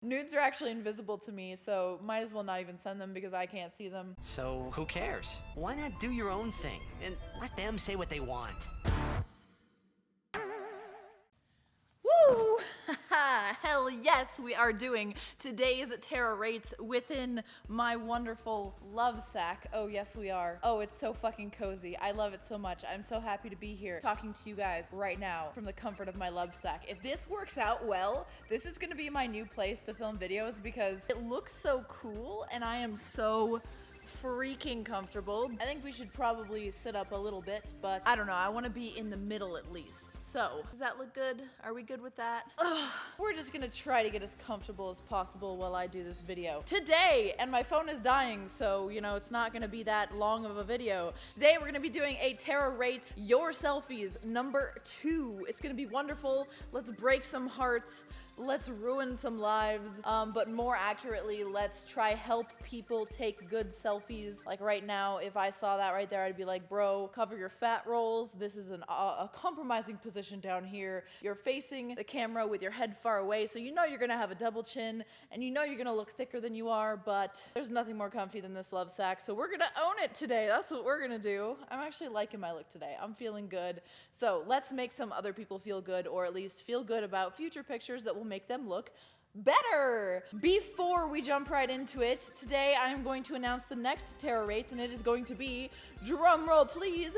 Nudes are actually invisible to me, so might as well not even send them because I can't see them. So who cares? Why not do your own thing and let them say what they want? Woo! Hell yes, we are doing today's Tara Rates within my wonderful love sack. Oh yes, we are. Oh, it's so fucking cozy. I love it so much. I'm so happy to be here talking to you guys right now from the comfort of my love sack. If this works out well, this is gonna be my new place to film videos because it looks so cool and I am so freaking comfortable. I think we should probably sit up a little bit, but I don't know, I want to be in the middle at least. So, does that look good? Are we good with that? Ugh. We're just gonna try to get as comfortable as possible while I do this video. Today, and my phone is dying, so you know, it's not gonna be that long of a video. Today we're gonna be doing a Tara Rates Your Selfies #2. It's gonna be wonderful. Let's break some hearts. Let's ruin some lives, but more accurately, let's try help people take good selfies. Like right now, if I saw that right there, I'd be like, bro, cover your fat rolls. This is a compromising position down here. You're facing the camera with your head far away, so you know you're gonna have a double chin, and you know you're gonna look thicker than you are, but there's nothing more comfy than this love sack, so we're gonna own it today. That's what we're gonna do. I'm actually liking my look today. I'm feeling good. So let's make some other people feel good, or at least feel good about future pictures that will make them look better. Before we jump right into it, today I am going to announce the next Tara Rates, and it is going to be, drum roll please,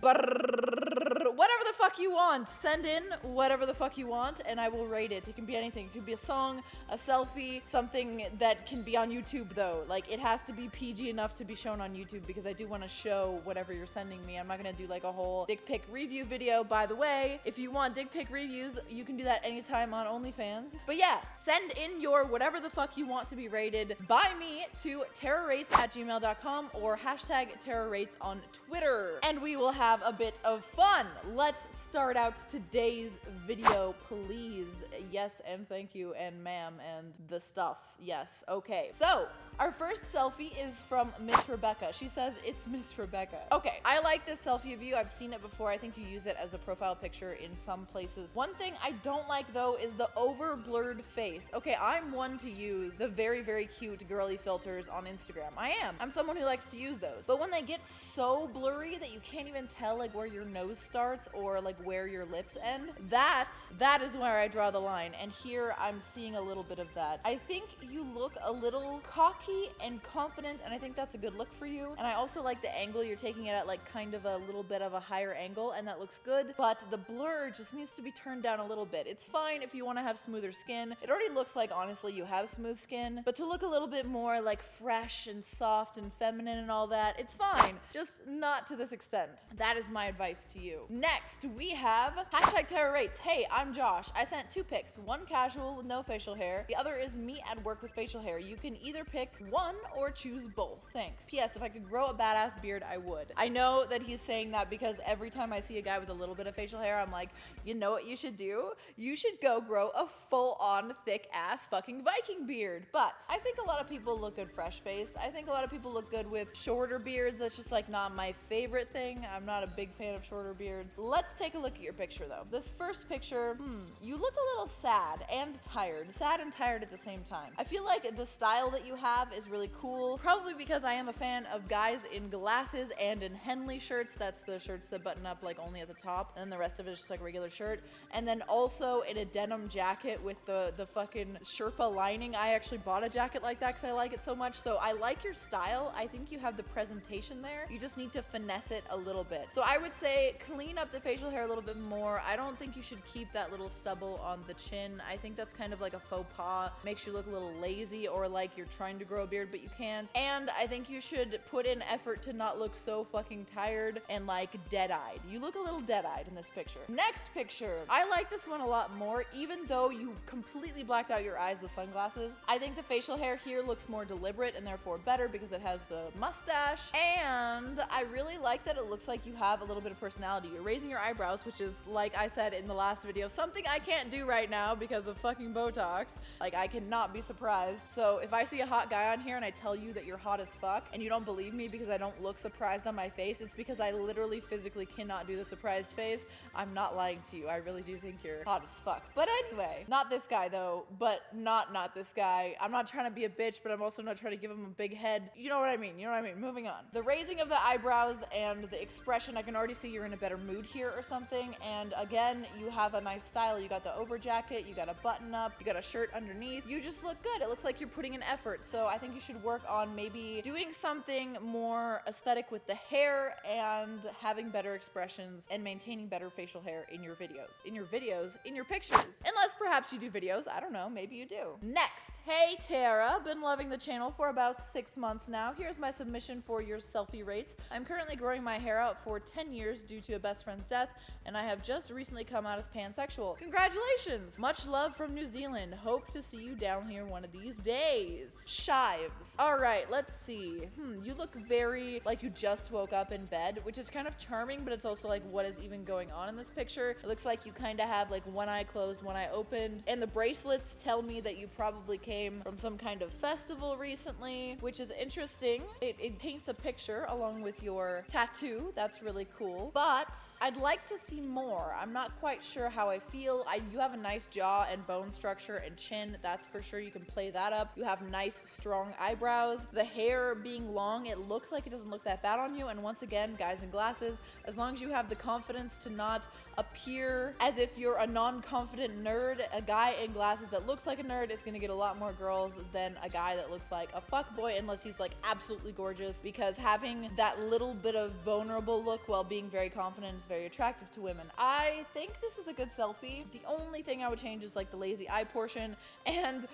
whatever the fuck you want. Send in whatever the fuck you want and I will rate it. It can be anything. It could be a song, a selfie, something that can be on YouTube though. Like it has to be PG enough to be shown on YouTube because I do want to show whatever you're sending me. I'm not gonna do like a whole dick pic review video. By the way, if you want dick pic reviews, you can do that anytime on OnlyFans. But yeah, send in your whatever the fuck you want to be rated by me to tararates@gmail.com or #TaraRates on Twitter. And we will have a bit of fun. Let's start out today's video, please. Yes, and thank you, and ma'am, and the stuff. Yes, okay. So, our first selfie is from Miss Rebecca. She says it's Miss Rebecca. Okay, I like this selfie of you. I've seen it before. I think you use it as a profile picture in some places. One thing I don't like though is the over blurred face. Okay, I'm one to use the very, very cute girly filters on Instagram. I'm someone who likes to use those. But when they get so blurry that you can't even tell like where your nose starts or like where your lips end, that is where I draw the line. And here I'm seeing a little bit of that. I think you look a little cocky and confident, and I think that's a good look for you. And I also like the angle you're taking it at, like kind of a little bit of a higher angle, and that looks good. But the blur just needs to be turned down a little bit. It's fine if you want to have smoother skin. It already looks like honestly you have smooth skin, but to look a little bit more like fresh and soft and feminine and all that, it's fine. Just not to this extent. That is my advice to you. Next, we have #TaraRates. Hey, I'm Josh. I sent 2 pics. One casual with no facial hair. The other is me at work with facial hair. You can either pick one or choose both. Thanks. P.S. If I could grow a badass beard, I would. I know that he's saying that because every time I see a guy with a little bit of facial hair, I'm like, you know what you should do? You should go grow a full-on thick-ass fucking Viking beard. But I think a lot of people look good fresh-faced. I think a lot of people look good with shorter beards. That's just like not my favorite thing. I'm not a big fan of shorter beards. Let's take a look at your picture though. This first picture, you look a little sad and tired. Sad and tired at the same time. I feel like the style that you have is really cool. Probably because I am a fan of guys in glasses and in Henley shirts. That's the shirts that button up like only at the top, and then the rest of it is just like a regular shirt. And then also in a denim jacket with the fucking Sherpa lining. I actually bought a jacket like that because I like it so much. So I like your style. I think you have the presentation there. You just need to finesse it a little bit. So I would say clean up the facial hair a little bit more. I don't think you should keep that little stubble on the chin. I think that's kind of like a faux pas. Makes you look a little lazy or like you're trying to grow a beard but you can't. And I think you should put in effort to not look so fucking tired and like dead-eyed. You look a little dead-eyed in this picture. Next picture. I like this one a lot more even though you completely blacked out your eyes with sunglasses. I think the facial hair here looks more deliberate and therefore better because it has the mustache. And I really like that it looks like you have a little bit of personality. You're raising your eyebrows, which is, like I said in the last video, something I can't do right now because of fucking Botox. Like, I cannot be surprised. So if I see a hot guy on here and I tell you that you're hot as fuck and you don't believe me because I don't look surprised on my face, it's because I literally physically cannot do the surprised face. I'm not lying to you. I really do think you're hot as fuck. But anyway, not this guy though, but not this guy. I'm not trying to be a bitch, but I'm also not trying to give him a big head. You know what I mean? You know what I mean? Moving on. The raising of the eyebrows and the expression, I can already see you're in a better mood here or something. And again, you have a nice style. You got the over jacket, you got a button up, you got a shirt underneath. You just look good. It looks like you're putting an effort. So I think you should work on maybe doing something more aesthetic with the hair and having better expressions and maintaining better facial hair in your videos. In your pictures. Unless perhaps you do videos. I don't know. Maybe you do. Next. Hey Tara, been loving the channel for about 6 months now. Here's my submission for your selfie rates. I'm currently growing my hair out for 10 years due to a best friend's death, and I have just recently come out as pansexual. Congratulations! Much love from New Zealand. Hope to see you down here one of these days. Shives. Alright, let's see. You look very like you just woke up in bed, which is kind of charming, but it's also like, what is even going on in this picture? It looks like you kind of have like one eye closed, one eye opened, and the bracelets tell me that you probably came from some kind of festival recently, which is interesting. It paints a picture along with your tattoo. That's really cool, but I'd like to see more. I'm not quite sure how I feel. You have a nice jaw and bone structure and chin, that's for sure. You can play that up. You have nice strong eyebrows. The hair being long, it looks like it doesn't look that bad on you. And once again, guys in glasses, as long as you have the confidence to not appear as if you're a non-confident nerd, a guy in glasses that looks like a nerd is gonna get a lot more girls than a guy that looks like a fuckboy, unless he's like absolutely gorgeous, because having that little bit of vulnerable look while being very confident is very attractive to women. I think this is a good selfie. The only thing I would change is like the lazy eye portion, and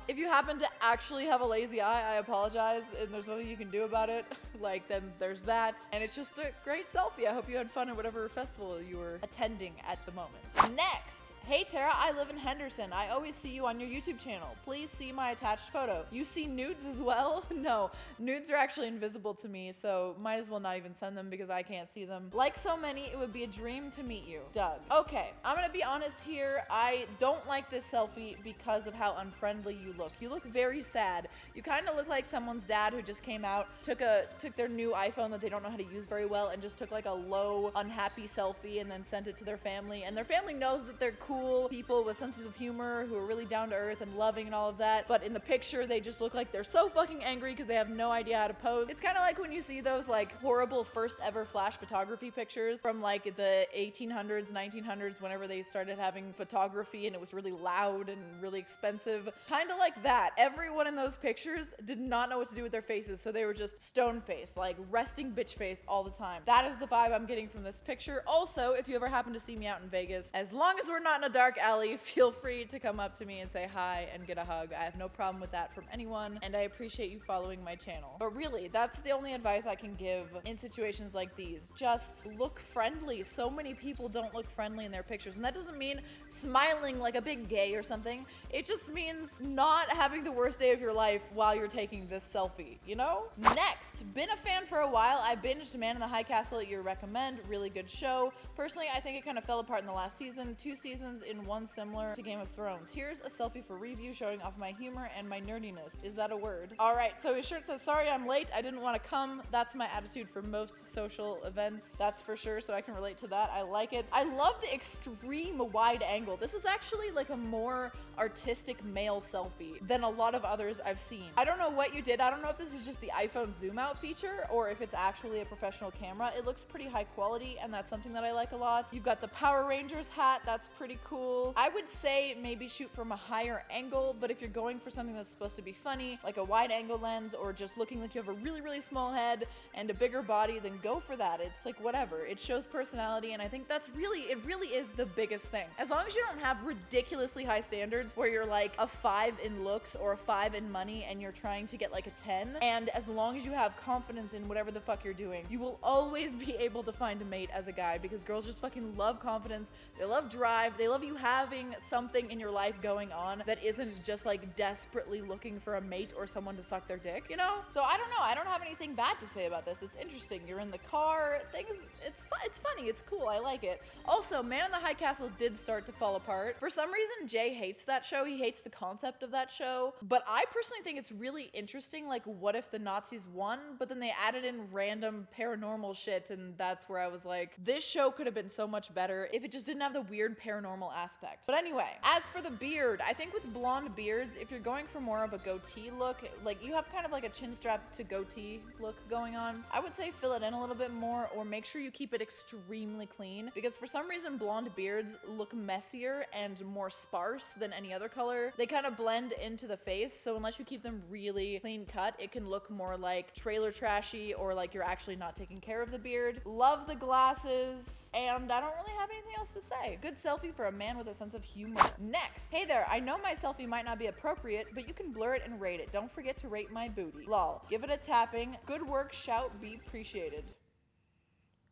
if you happen to actually have a lazy eye, I apologize and there's nothing you can do about it. Like, then there's that, and it's just a great selfie. I hope you had fun at whatever festival you were attending at the moment. Next. Hey Tara, I live in Henderson. I always see you on your YouTube channel. Please see my attached photo. You see nudes as well? No, nudes are actually invisible to me, so might as well not even send them because I can't see them. Like so many, it would be a dream to meet you. Doug. Okay, I'm gonna be honest here. I don't like this selfie because of how unfriendly you look. You look very sad. You kind of look like someone's dad who just came out, took their new iPhone that they don't know how to use very well, and just took like a low, unhappy selfie and then sent it to their family. And their family knows that they're cool people with senses of humor who are really down to earth and loving and all of that, but in the picture they just look like they're so fucking angry because they have no idea how to pose. It's kind of like when you see those like horrible first ever flash photography pictures from like the 1800s, 1900s, whenever they started having photography and it was really loud and really expensive. Kind of like that. Everyone in those pictures did not know what to do with their faces, so they were just stone face, like resting bitch face all the time. That is the vibe I'm getting from this picture. Also, if you ever happen to see me out in Vegas, as long as we're not in a dark alley, feel free to come up to me and say hi and get a hug. I have no problem with that from anyone, and I appreciate you following my channel. But really, that's the only advice I can give in situations like these. Just look friendly. So many people don't look friendly in their pictures, and that doesn't mean smiling like a big gay or something. It just means not having the worst day of your life while you're taking this selfie, you know? Next, been a fan for a while. I binged Man in the High Castle at your recommend. Really good show. Personally, I think it kind of fell apart in the last season. 2 seasons in one, similar to Game of Thrones. Here's a selfie for review showing off my humor and my nerdiness. Is that a word? All right, so his shirt says, sorry I'm late, I didn't want to come. That's my attitude for most social events, that's for sure, so I can relate to that. I like it. I love the extreme wide angle. This is actually like a more artistic male selfie than a lot of others I've seen. I don't know what you did. I don't know if this is just the iPhone zoom out feature or if it's actually a professional camera. It looks pretty high quality, and that's something that I like a lot. You've got the Power Rangers hat. That's pretty cool. I would say maybe shoot from a higher angle, but if you're going for something that's supposed to be funny, like a wide angle lens or just looking like you have a really, really small head and a bigger body, then go for that. It's like whatever. It shows personality, and I think that's it really is the biggest thing. As long as you don't have ridiculously high standards where you're like a 5 in looks or a 5 in money and you're trying to get like a 10, and as long as you have confidence in whatever the fuck you're doing, you will always be able to find a mate as a guy, because girls just fucking love confidence. They love drive. They love you having something in your life going on that isn't just like desperately looking for a mate or someone to suck their dick, you know? So I don't know. I don't have anything bad to say about this. It's interesting. You're in the car. It's funny. It's cool. I like it. Also, Man in the High Castle did start to fall apart. For some reason, Jay hates that show. He hates the concept of that show. But I personally think it's really interesting. Like, what if the Nazis won? But then they added in random paranormal shit, and that's where I was like, this show could have been so much better if it just didn't have the weird paranormal aspect. But anyway, as for the beard, I think with blonde beards, if you're going for more of a goatee look, like you have kind of like a chin strap to goatee look going on, I would say fill it in a little bit more, or make sure you keep it extremely clean, because for some reason blonde beards look messier and more sparse than any other color. They kind of blend into the face, so unless you keep them really clean cut, it can look more like trailer trashy, or like you're actually not taking care of the beard. Love the glasses, and I don't really have anything else to say. Good selfie for a man with a sense of humor. Next, hey there, I know my selfie might not be appropriate, but you can blur it and rate it. Don't forget to rate my booty. Lol. Give it a tapping. Good work, shout, be appreciated.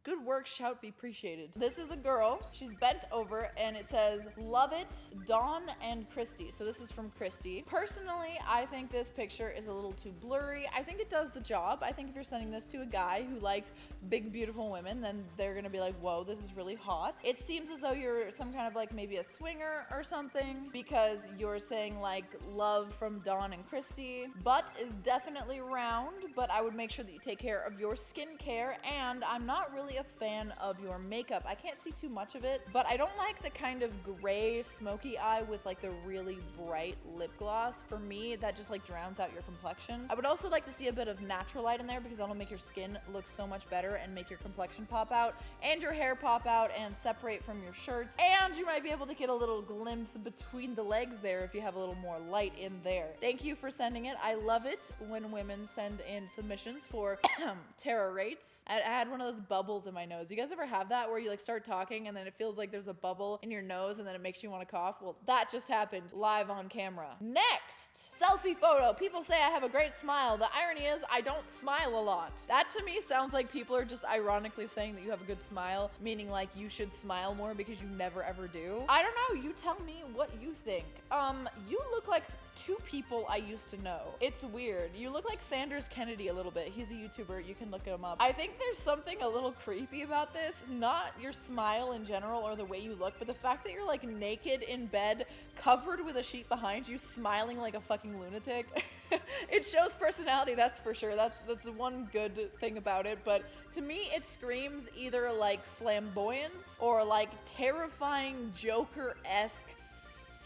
Good work, shout, be appreciated. This is a girl. She's bent over and it says, love it, Dawn and Christy. So this is from Christy. Personally, I think this picture is a little too blurry. I think it does the job. I think if you're sending this to a guy who likes big, beautiful women, then they're gonna be like, whoa, this is really hot. It seems as though you're some kind of like maybe a swinger or something, because you're saying like love from Dawn and Christy. Butt is definitely round, but I would make sure that you take care of your skincare, and I'm not really a fan of your makeup. I can't see too much of it, but I don't like the kind of gray smoky eye with like the really bright lip gloss. For me, that just like drowns out your complexion. I would also like to see a bit of natural light in there, because that'll make your skin look so much better and make your complexion pop out and your hair pop out and separate from your shirt. And you might be able to get a little glimpse between the legs there if you have a little more light in there. Thank you for sending it. I love it when women send in submissions for TARARATES. I had one of those bubbles in my nose. You guys ever have that where you like start talking and then it feels like there's a bubble in your nose and then it makes you want to cough? Well, that just happened live on camera. Next, selfie photo. People say I have a great smile. The irony is I don't smile a lot. That to me sounds like people are just ironically saying that you have a good smile, meaning like you should smile more because you never ever do. I don't know. You tell me what you think. You look like two people I used to know. It's weird. You look like Sanders Kennedy a little bit. He's a YouTuber. You can look him up. I think there's something a little creepy about this. Not your smile in general or the way you look, but the fact that you're like naked in bed, covered with a sheet behind you, smiling like a fucking lunatic. It shows personality, that's for sure. That's one good thing about it. But to me, it screams either like flamboyance or like terrifying Joker-esque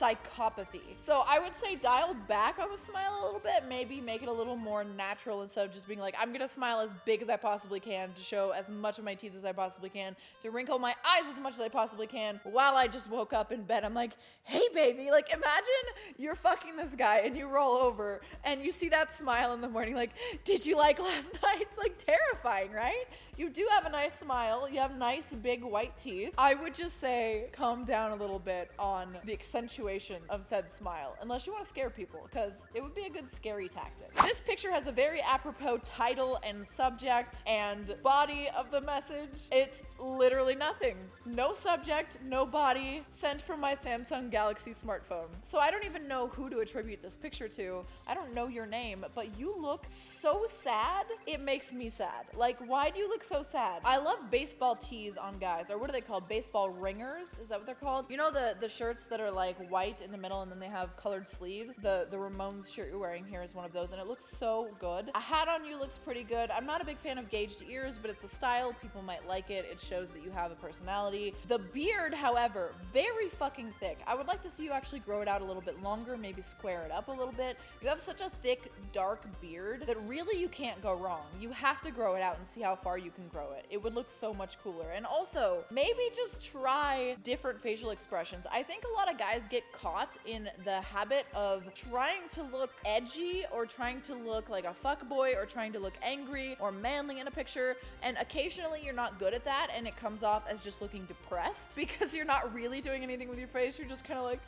psychopathy. So I would say dial back on the smile a little bit, maybe make it a little more natural instead of just being like, I'm gonna smile as big as I possibly can to show as much of my teeth as I possibly can, to wrinkle my eyes as much as I possibly can while I just woke up in bed. I'm like, hey baby, like imagine you're fucking this guy and you roll over and you see that smile in the morning, like, did you like last night? It's like terrifying, right? You do have a nice smile. You have nice big white teeth. I would just say calm down a little bit on the accentuation of said smile, unless you want to scare people, because it would be a good scary tactic. This picture has a very apropos title and subject and body of the message. It's literally nothing. No subject, no body, sent from my Samsung Galaxy smartphone. So I don't even know who to attribute this picture to. I don't know your name, but you look so sad. It makes me sad. Like, why do you look so sad? I love baseball tees on guys, or what are they called? Baseball ringers? Is that what they're called? You know the shirts that are like white in the middle and then they have colored sleeves? The Ramones shirt you're wearing here is one of those, and it looks so good. A hat on you looks pretty good. I'm not a big fan of gauged ears, but it's a style. People might like it. It shows that you have a personality. The beard, however, very fucking thick. I would like to see you actually grow it out a little bit longer, maybe square it up a little bit. You have such a thick, dark beard that really you can't go wrong. You have to grow it out and see how far you can grow it. It would look so much cooler. And also, maybe just try different facial expressions. I think a lot of guys get caught in the habit of trying to look edgy or trying to look like a fuckboy or trying to look angry or manly in a picture, and occasionally you're not good at that and it comes off as just looking depressed because you're not really doing anything with your face. You're just kind of like,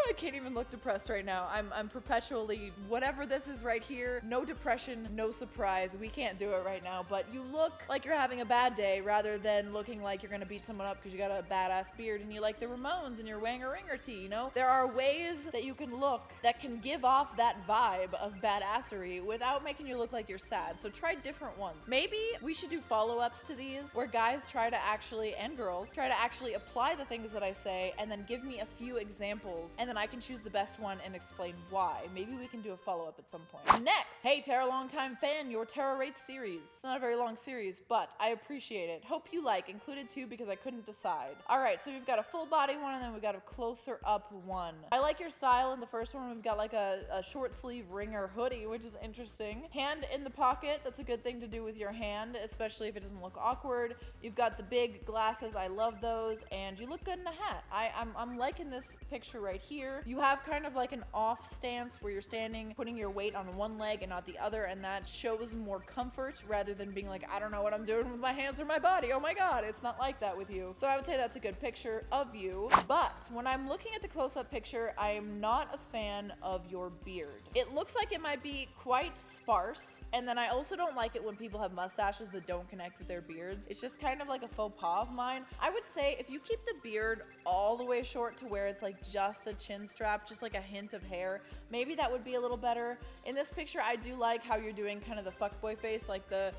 I can't even look depressed right now. I'm perpetually, whatever this is right here, no depression, no surprise. We can't do it right now, but you look like you're having a bad day rather than looking like you're gonna beat someone up because you got a badass beard and you like the Ramones and you're wearing a ringer tee, you know? There are ways that you can look that can give off that vibe of badassery without making you look like you're sad. So try different ones. Maybe we should do follow-ups to these where guys try to actually, and girls, try to actually apply the things that I say and then give me a few examples and then I can choose the best one and explain why. Maybe we can do a follow-up at some point. Next, hey Tara, longtime fan, your TARARATES series. It's not a very long series, but I appreciate it. Hope you like. Included two because I couldn't decide. Alright, so we've got a full body one and then we've got a closer up one. I like your style in the first one. We've got like a short sleeve ringer hoodie, which is interesting. Hand in the pocket, that's a good thing to do with your hand, especially if it doesn't look awkward. You've got the big glasses, I love those, and you look good in a hat. I'm liking this picture right here. You have kind of like an off stance where you're standing, putting your weight on one leg and not the other, and that shows more comfort rather than being like, I don't know what I'm doing with my hands or my body. Oh my God, it's not like that with you. So I would say that's a good picture of you. But when I'm looking at the close-up picture, I am not a fan of your beard. It looks like it might be quite sparse, and then I also don't like it when people have mustaches that don't connect with their beards. It's just kind of like a faux pas of mine. I would say if you keep the beard all the way short to where it's like just a chin strap, just like a hint of hair, maybe that would be a little better. In this picture, I do like how you're doing kind of the fuckboy face, like the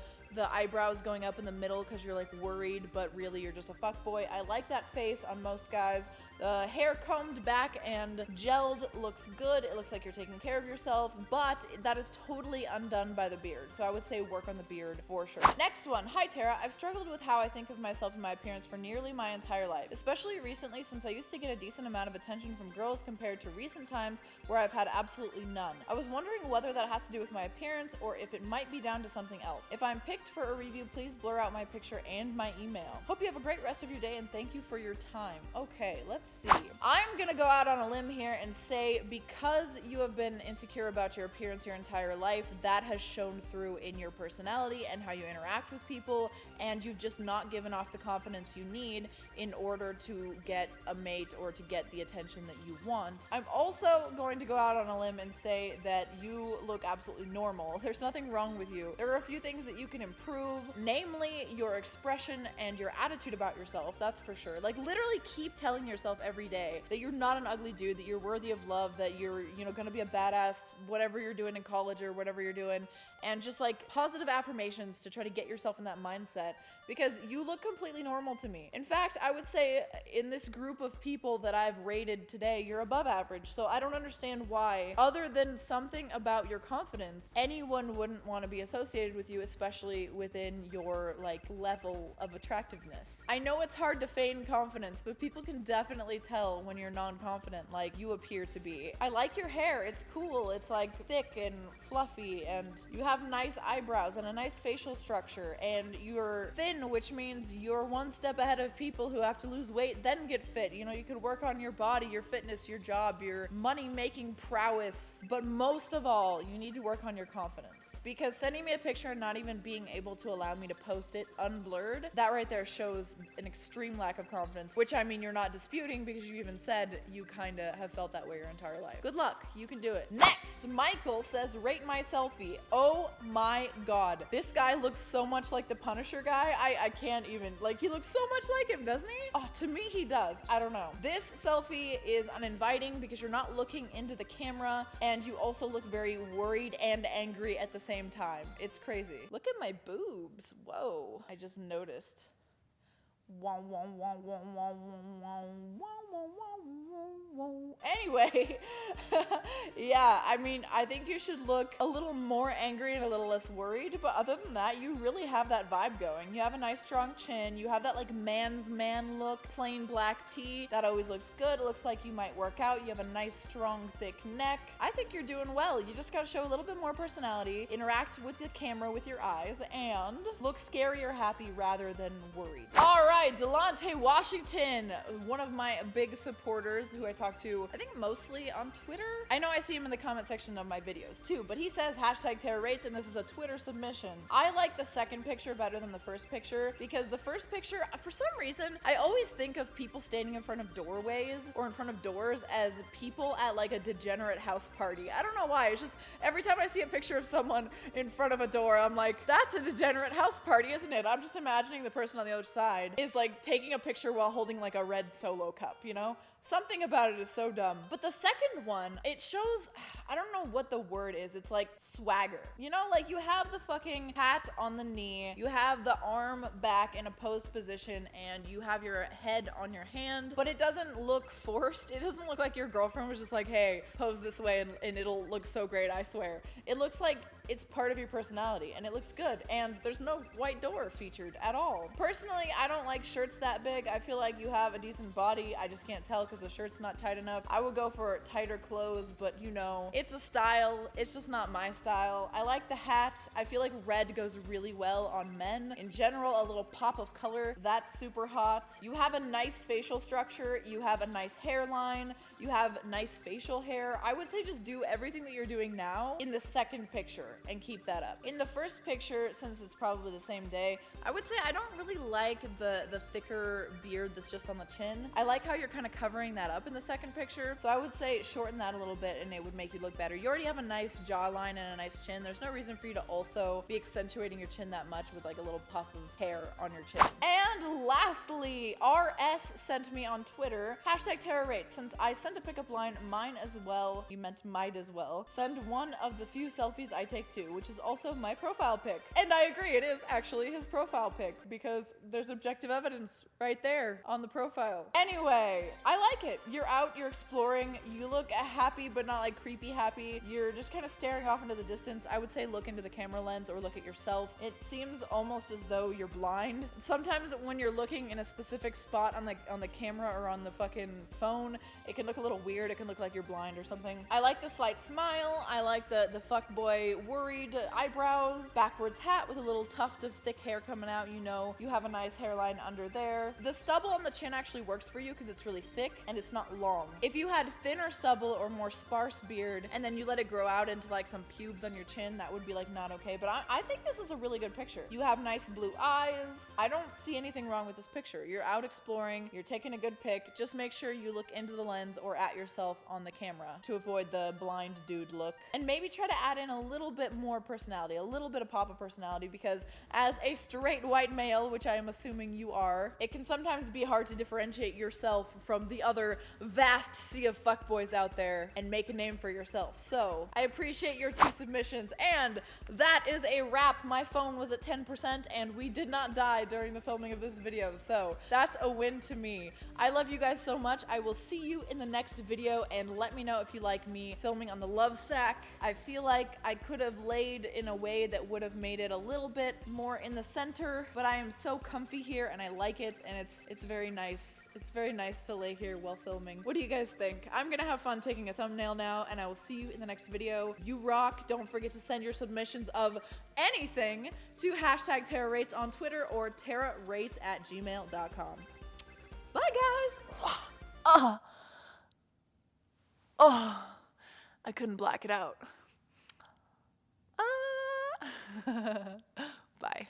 eyebrows going up in the middle because you're like worried, but really you're just a fuckboy. I like that face on most guys. The hair combed back and gelled looks good. It looks like you're taking care of yourself, but that is totally undone by the beard. So I would say work on the beard for sure. Next one. Hi Tara, I've struggled with how I think of myself and my appearance for nearly my entire life, especially recently since I used to get a decent amount of attention from girls compared to recent times where I've had absolutely none. I was wondering whether that has to do with my appearance or if it might be down to something else. If I'm picked for a review, please blur out my picture and my email. Hope you have a great rest of your day and thank you for your time. Okay, let's see. I'm gonna go out on a limb here and say because you have been insecure about your appearance your entire life, that has shown through in your personality and how you interact with people, and you've just not given off the confidence you need in order to get a mate or to get the attention that you want. I'm also going to go out on a limb and say that you look absolutely normal. There's nothing wrong with you. There are a few things that you can improve, namely your expression and your attitude about yourself, that's for sure. Like literally keep telling yourself every day that you're not an ugly dude, that you're worthy of love, that you're, gonna be a badass, whatever you're doing in college or whatever you're doing, and just like positive affirmations to try to get yourself in that mindset, because you look completely normal to me. In fact, I would say in this group of people that I've rated today, you're above average. So I don't understand why, other than something about your confidence, anyone wouldn't want to be associated with you, especially within your like level of attractiveness. I know it's hard to feign confidence, but people can definitely tell when you're non-confident, like you appear to be. I like your hair, it's cool, it's like thick and fluffy, and you have nice eyebrows and a nice facial structure, and you're thin, which means you're one step ahead of people who have to lose weight then get fit. You could work on your body, your fitness, your job, your money-making prowess, but most of all, you need to work on your confidence. Because sending me a picture and not even being able to allow me to post it unblurred, that right there shows an extreme lack of confidence, which I mean you're not disputing because you even said you kinda have felt that way your entire life. Good luck, you can do it. Next, Michael says, rate my selfie. Oh my God. This guy looks so much like the Punisher guy. I can't even, like, he looks so much like him, doesn't he? Oh, to me he does. I don't know. This selfie is uninviting because you're not looking into the camera and you also look very worried and angry at the same time. It's crazy. Look at my boobs. Whoa. I just noticed. Anyway, yeah, I mean, I think you should look a little more angry and a little less worried, but other than that, you really have that vibe going. You have a nice strong chin, you have that like man's man look, plain black tee, that always looks good. It looks like you might work out. You have a nice strong thick neck. I think you're doing well. You just gotta show a little bit more personality, interact with the camera with your eyes, and look scary or happy rather than worried. All right. right, Delonte Washington, one of my big supporters who I talk to, I think mostly on Twitter. I know I see him in the comment section of my videos too, but he says hashtag TARARATES, and this is a Twitter submission. I like the second picture better than the first picture because the first picture, for some reason, I always think of people standing in front of doorways or in front of doors as people at like a degenerate house party. I don't know why. It's just every time I see a picture of someone in front of a door, I'm like, that's a degenerate house party, isn't it? I'm just imagining the person on the other side is like taking a picture while holding like a red Solo cup, you know? Something about it is so dumb. But the second one, it shows, I don't know what the word is. It's like swagger. You know, like you have the fucking hat on the knee, you have the arm back in a posed position, and you have your head on your hand, but it doesn't look forced. It doesn't look like your girlfriend was just like, hey, pose this way and it'll look so great, I swear. It looks like it's part of your personality and it looks good, and there's no white door featured at all. Personally, I don't like shirts that big. I feel like you have a decent body. I just can't tell because the shirt's not tight enough. I would go for tighter clothes, but you know, it's a style. It's just not my style. I like the hat. I feel like red goes really well on men. In general, a little pop of color, that's super hot. You have a nice facial structure. You have a nice hairline. You have nice facial hair. I would say just do everything that you're doing now in the second picture and keep that up. In the first picture, since it's probably the same day, I would say I don't really like the thicker beard that's just on the chin. I like how you're kind of covering that up in the second picture. So I would say shorten that a little bit and it would make you look better. You already have a nice jawline and a nice chin. There's no reason for you to also be accentuating your chin that much with like a little puff of hair on your chin. And lastly, RS sent me on Twitter, hashtag TARARATES. Since I sent a pickup line, mine as well, you meant might as well, send one of the few selfies I take too, which is also my profile pic. And I agree, it is actually his profile pic because there's objective evidence right there on the profile. Anyway, I like it. You're out, you're exploring, you look happy but not like creepy happy. You're just kind of staring off into the distance. I would say look into the camera lens or look at yourself. It seems almost as though you're blind. Sometimes when you're looking in a specific spot on the camera or on the fucking phone, it can look a little weird. It can look like you're blind or something. I like the slight smile. I like the fuckboy worried eyebrows, backwards hat with a little tuft of thick hair coming out. You know, you have a nice hairline under there. The stubble on the chin actually works for you because it's really thick and it's not long. If you had thinner stubble or more sparse beard and then you let it grow out into like some pubes on your chin, that would be like not okay. But I think this is a really good picture. You have nice blue eyes. I don't see anything wrong with this picture. You're out exploring, you're taking a good pic. Just make sure you look into the lens or at yourself on the camera to avoid the blind dude look. And maybe try to add in a little bit more personality, a little bit of pop of personality, because as a straight white male, which I am assuming you are, it can sometimes be hard to differentiate yourself from the other vast sea of fuckboys out there and make a name for yourself. So I appreciate your 2 submissions, and that is a wrap. My phone was at 10% and we did not die during the filming of this video, so that's a win to me. I love you guys so much. I will see you in the next video, and let me know if you like me filming on the love sack. I feel like I could have laid in a way that would have made it a little bit more in the center, but I am so comfy here and I like it, and it's very nice. It's very nice to lay here while filming. What do you guys think? I'm gonna have fun taking a thumbnail now, and I will see you in the next video. You rock. Don't forget to send your submissions of anything to hashtag TARARATES on Twitter or tararates@gmail.com. Bye, guys. I couldn't black it out. Bye.